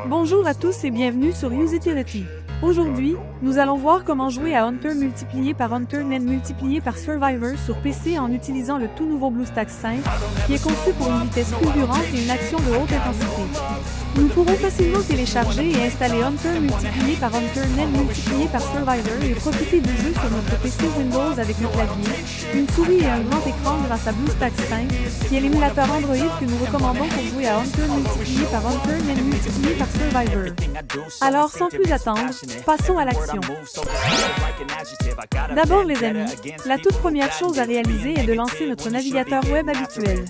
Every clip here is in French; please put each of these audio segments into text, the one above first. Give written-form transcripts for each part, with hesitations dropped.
Bonjour à tous et bienvenue sur Usitility. Aujourd'hui, nous allons voir comment jouer à Hunter multiplié par Hunter Nen multiplié par Survivor sur PC en utilisant le tout nouveau BlueStacks 5, qui est conçu pour une vitesse fulgurante et une action de haute intensité. Nous pourrons facilement télécharger et installer Hunter multiplié par Hunter Nen multiplié par Survivor et profiter du jeu sur notre PC Windows avec le clavier, une souris et un grand écran grâce à BlueStacks 5, qui est l'émulateur Android que nous recommandons pour jouer à Hunter multiplié par Hunter Nen multiplié par Survivor. Alors sans plus attendre, passons à l'action. D'abord les amis, la toute première chose à réaliser est de lancer notre navigateur web habituel.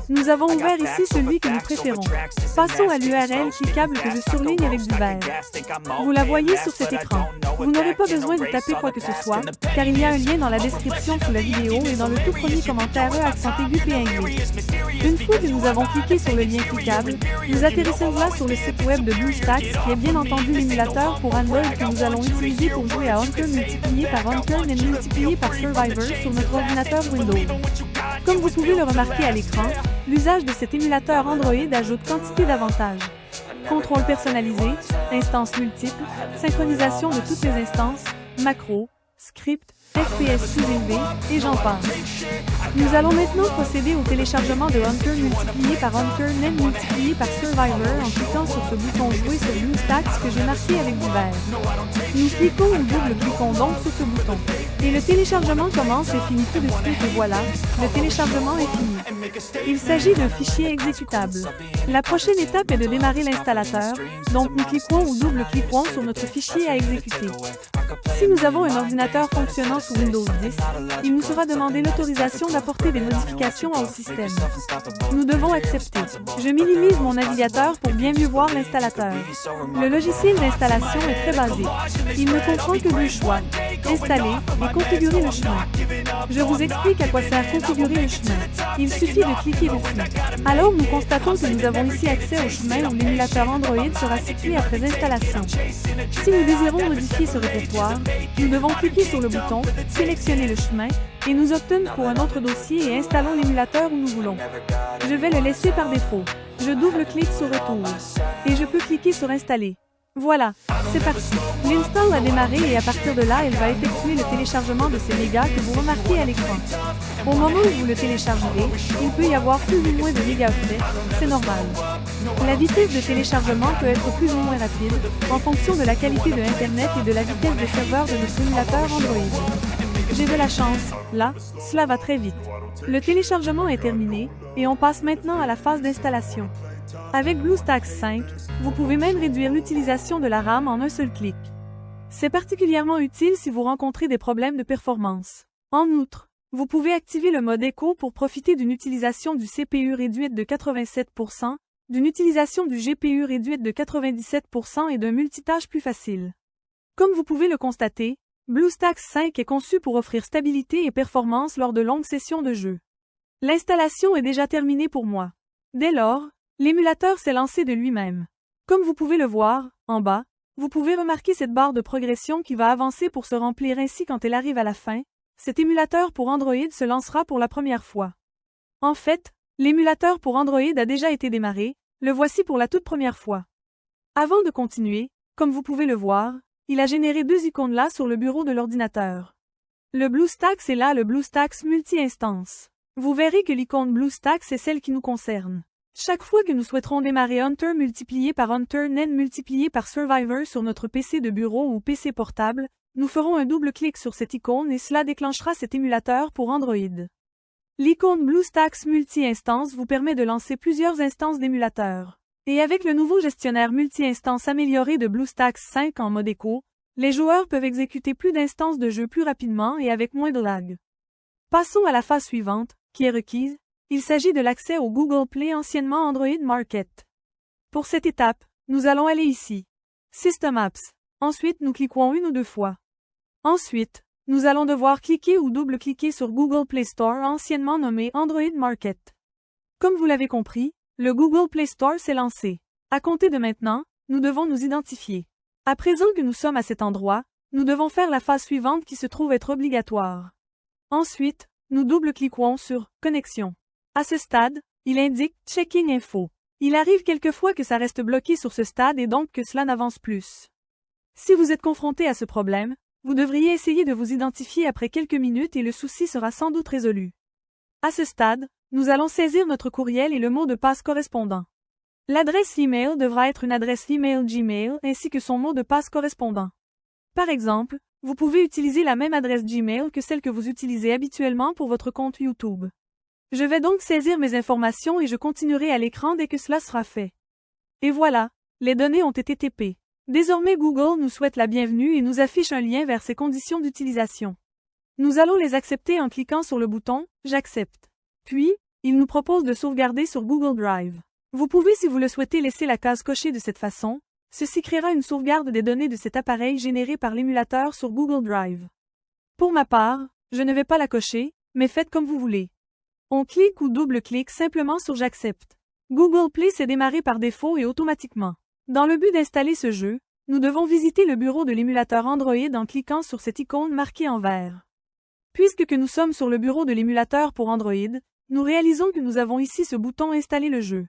Nous avons ouvert ici celui que nous préférons. Passons à l'URL cliquable que je surligne avec du vert. Vous la voyez sur cet écran. Vous n'aurez pas besoin de taper quoi que ce soit, car il y a un lien dans la description sous la vidéo et dans le tout premier commentaire accent aigu PNG. Une fois que nous avons cliqué sur le lien cliquable, nous atterrissons là sur le site web de BlueStacks qui est bien entendu l'émulateur pour Android que nous allons utiliser pour jouer à Hunter multiplié par Hunter Nen multiplié par Survivor sur notre ordinateur Windows. Comme vous pouvez le remarquer à l'écran, l'usage de cet émulateur Android ajoute quantité d'avantages. Contrôle personnalisé, instances multiples, synchronisation de toutes les instances, macros, scripts, FPS plus élevés, et j'en passe. Nous allons maintenant procéder au téléchargement de Hunter multiplié par Hunter Nen multiplié par Survivor en cliquant sur ce bouton jouer sur BlueStacks que j'ai marqué avec du vert. Nous cliquons ou double-cliquons donc sur ce bouton. Et le téléchargement commence et finit tout de suite et voilà, le téléchargement est fini. Il s'agit d'un fichier exécutable. La prochaine étape est de démarrer l'installateur, donc nous cliquons ou double-cliquons sur notre fichier à exécuter. Si nous avons un ordinateur fonctionnant sous Windows 10, il nous sera demandé l'autorisation d'apporter des modifications au système. Nous devons accepter. Je minimise mon navigateur pour bien mieux voir l'installateur. Le logiciel d'installation est très basique. Il ne comprend que deux choix, installer et configurer le chemin. Je vous explique à quoi sert configurer le chemin. Il suffit de cliquer dessus. Alors nous constatons que nous avons ici accès au chemin où l'émulateur Android sera situé après installation. Si nous désirons modifier ce répertoire, nous devons cliquer sur le bouton, sélectionner le chemin, et nous optons pour un autre dossier et installons l'émulateur où nous voulons. Je vais le laisser par défaut. Je double-clique sur Retour. Et je peux cliquer sur Installer. Voilà, c'est parti. L'install a démarré et à partir de là, elle va effectuer le téléchargement de ces mégas que vous remarquez à l'écran. Au moment où vous le téléchargerez, il peut y avoir plus ou moins de mégaoctets, c'est normal. La vitesse de téléchargement peut être plus ou moins rapide, en fonction de la qualité de Internet et de la vitesse des serveurs de notre émulateur Android. J'ai de la chance, là, cela va très vite. Le téléchargement est terminé, et on passe maintenant à la phase d'installation. Avec BlueStacks 5, vous pouvez même réduire l'utilisation de la RAM en un seul clic. C'est particulièrement utile si vous rencontrez des problèmes de performance. En outre, vous pouvez activer le mode écho pour profiter d'une utilisation du CPU réduite de 87%, d'une utilisation du GPU réduite de 97% et d'un multitâche plus facile. Comme vous pouvez le constater, BlueStacks 5 est conçu pour offrir stabilité et performance lors de longues sessions de jeu. L'installation est déjà terminée pour moi. Dès lors, l'émulateur s'est lancé de lui-même. Comme vous pouvez le voir, en bas, vous pouvez remarquer cette barre de progression qui va avancer pour se remplir ainsi quand elle arrive à la fin. Cet émulateur pour Android se lancera pour la première fois. En fait, l'émulateur pour Android a déjà été démarré, le voici pour la toute première fois. Avant de continuer, comme vous pouvez le voir, il a généré deux icônes là sur le bureau de l'ordinateur. Le BlueStacks est là le BlueStacks multi-instance. Vous verrez que l'icône BlueStacks est celle qui nous concerne. Chaque fois que nous souhaiterons démarrer Hunter multiplié par Hunter Nen multiplié par Survivor sur notre PC de bureau ou PC portable, nous ferons un double-clic sur cette icône et cela déclenchera cet émulateur pour Android. L'icône BlueStacks multi-instance vous permet de lancer plusieurs instances d'émulateurs. Et avec le nouveau gestionnaire multi-instance amélioré de BlueStacks 5 en mode écho, les joueurs peuvent exécuter plus d'instances de jeu plus rapidement et avec moins de lag. Passons à la phase suivante, qui est requise. Il s'agit de l'accès au Google Play anciennement Android Market. Pour cette étape, nous allons aller ici. System Apps. Ensuite, nous cliquons une ou deux fois. Ensuite, nous allons devoir cliquer ou double-cliquer sur Google Play Store anciennement nommé Android Market. Comme vous l'avez compris, le Google Play Store s'est lancé. À compter de maintenant, nous devons nous identifier. À présent que nous sommes à cet endroit, nous devons faire la phase suivante qui se trouve être obligatoire. Ensuite, nous double-cliquons sur Connexion. À ce stade, il indique Checking Info. Il arrive quelquefois que ça reste bloqué sur ce stade et donc que cela n'avance plus. Si vous êtes confronté à ce problème, vous devriez essayer de vous identifier après quelques minutes et le souci sera sans doute résolu. À ce stade, nous allons saisir notre courriel et le mot de passe correspondant. L'adresse email devra être une adresse email Gmail ainsi que son mot de passe correspondant. Par exemple, vous pouvez utiliser la même adresse Gmail que celle que vous utilisez habituellement pour votre compte YouTube. Je vais donc saisir mes informations et je continuerai à l'écran dès que cela sera fait. Et voilà, les données ont été TP. Désormais Google nous souhaite la bienvenue et nous affiche un lien vers ses conditions d'utilisation. Nous allons les accepter en cliquant sur le bouton « J'accepte ». Puis, il nous propose de sauvegarder sur Google Drive. Vous pouvez si vous le souhaitez laisser la case cochée de cette façon, ceci créera une sauvegarde des données de cet appareil générée par l'émulateur sur Google Drive. Pour ma part, je ne vais pas la cocher, mais faites comme vous voulez. On clique ou double-clique simplement sur « J'accepte ». Google Play s'est démarré par défaut et automatiquement. Dans le but d'installer ce jeu, nous devons visiter le bureau de l'émulateur Android en cliquant sur cette icône marquée en vert. Puisque nous sommes sur le bureau de l'émulateur pour Android, nous réalisons que nous avons ici ce bouton « Installer le jeu ».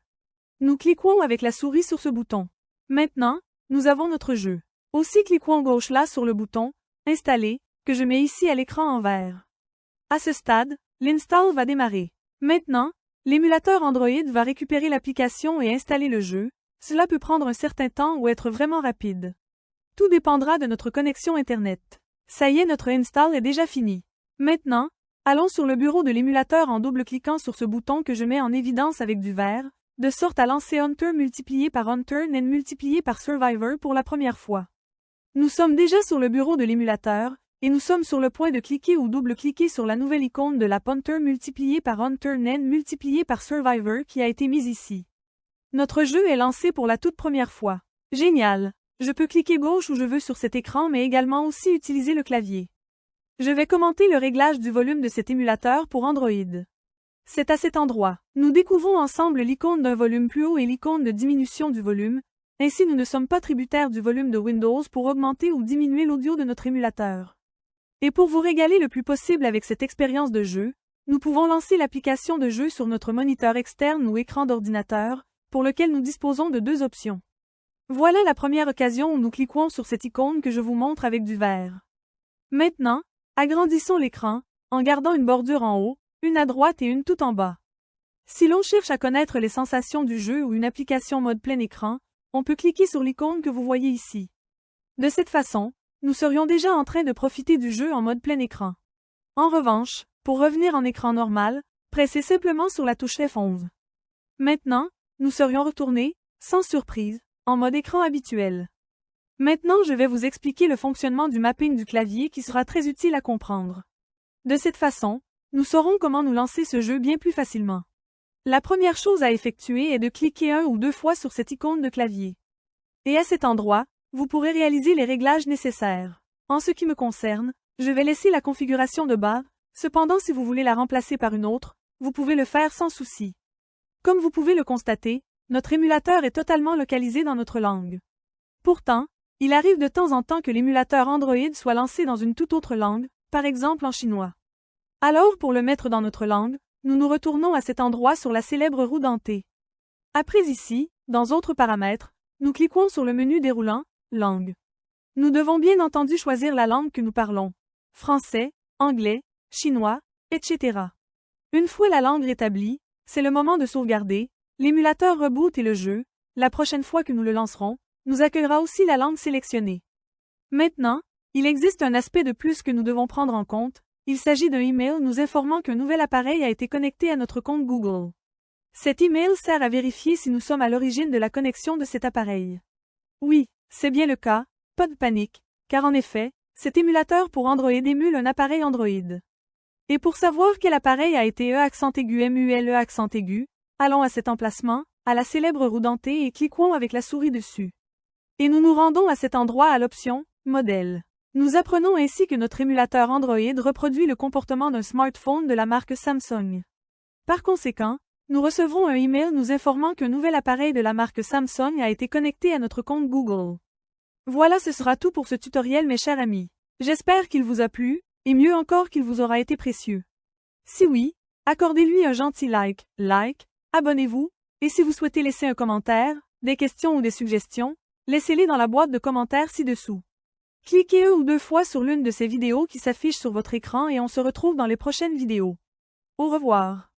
Nous cliquons avec la souris sur ce bouton. Maintenant, nous avons notre jeu. Aussi cliquons gauche là sur le bouton « Installer » que je mets ici à l'écran en vert. À ce stade, l'install va démarrer. Maintenant, l'émulateur Android va récupérer l'application et installer le jeu. Cela peut prendre un certain temps ou être vraiment rapide. Tout dépendra de notre connexion Internet. Ça y est, notre install est déjà fini. Maintenant, allons sur le bureau de l'émulateur en double-cliquant sur ce bouton que je mets en évidence avec du vert, de sorte à lancer Hunter multiplié par Hunter N multiplié par Survivor pour la première fois. Nous sommes déjà sur le bureau de l'émulateur, et nous sommes sur le point de cliquer ou double-cliquer sur la nouvelle icône de la Hunter multiplié par Hunter N multiplié par Survivor qui a été mise ici. Notre jeu est lancé pour la toute première fois. Génial! Je peux cliquer gauche où je veux sur cet écran mais également aussi utiliser le clavier. Je vais commenter le réglage du volume de cet émulateur pour Android. C'est à cet endroit. Nous découvrons ensemble l'icône d'un volume plus haut et l'icône de diminution du volume. Ainsi nous ne sommes pas tributaires du volume de Windows pour augmenter ou diminuer l'audio de notre émulateur. Et pour vous régaler le plus possible avec cette expérience de jeu, nous pouvons lancer l'application de jeu sur notre moniteur externe ou écran d'ordinateur, pour lequel nous disposons de deux options. Voilà la première occasion où nous cliquons sur cette icône que je vous montre avec du vert. Maintenant, agrandissons l'écran, en gardant une bordure en haut, une à droite et une tout en bas. Si l'on cherche à connaître les sensations du jeu ou une application mode plein écran, on peut cliquer sur l'icône que vous voyez ici. De cette façon, nous serions déjà en train de profiter du jeu en mode plein écran. En revanche, pour revenir en écran normal, pressez simplement sur la touche F11. Maintenant, nous serions retournés, sans surprise, en mode écran habituel. Maintenant je vais vous expliquer le fonctionnement du mapping du clavier qui sera très utile à comprendre. De cette façon, nous saurons comment nous lancer ce jeu bien plus facilement. La première chose à effectuer est de cliquer un ou deux fois sur cette icône de clavier. Et à cet endroit, vous pourrez réaliser les réglages nécessaires. En ce qui me concerne, je vais laisser la configuration de base, cependant si vous voulez la remplacer par une autre, vous pouvez le faire sans souci. Comme vous pouvez le constater, notre émulateur est totalement localisé dans notre langue. Pourtant, il arrive de temps en temps que l'émulateur Android soit lancé dans une toute autre langue, par exemple en chinois. Alors pour le mettre dans notre langue, nous nous retournons à cet endroit sur la célèbre roue dentée. Après ici, dans Autres paramètres, nous cliquons sur le menu déroulant, Langue. Nous devons bien entendu choisir la langue que nous parlons. Français, anglais, chinois, etc. Une fois la langue rétablie, c'est le moment de sauvegarder, l'émulateur reboot et le jeu, la prochaine fois que nous le lancerons, nous accueillera aussi la langue sélectionnée. Maintenant, il existe un aspect de plus que nous devons prendre en compte, il s'agit d'un email nous informant qu'un nouvel appareil a été connecté à notre compte Google. Cet email sert à vérifier si nous sommes à l'origine de la connexion de cet appareil. Oui, c'est bien le cas, pas de panique, car en effet, cet émulateur pour Android émule un appareil Android. Et pour savoir quel appareil a été MULE allons à cet emplacement, à la célèbre roue dentée et cliquons avec la souris dessus. Et nous nous rendons à cet endroit à l'option « Modèle ». Nous apprenons ainsi que notre émulateur Android reproduit le comportement d'un smartphone de la marque Samsung. Par conséquent, nous recevrons un email nous informant qu'un nouvel appareil de la marque Samsung a été connecté à notre compte Google. Voilà, ce sera tout pour ce tutoriel mes chers amis. J'espère qu'il vous a plu, et mieux encore qu'il vous aura été précieux. Si oui, accordez-lui un gentil like, abonnez-vous, Et si vous souhaitez laisser un commentaire, des questions ou des suggestions, laissez-les dans la boîte de commentaires ci-dessous. Cliquez 1 ou 2 fois sur l'une de ces vidéos qui s'affiche sur votre écran et on se retrouve dans les prochaines vidéos. Au revoir.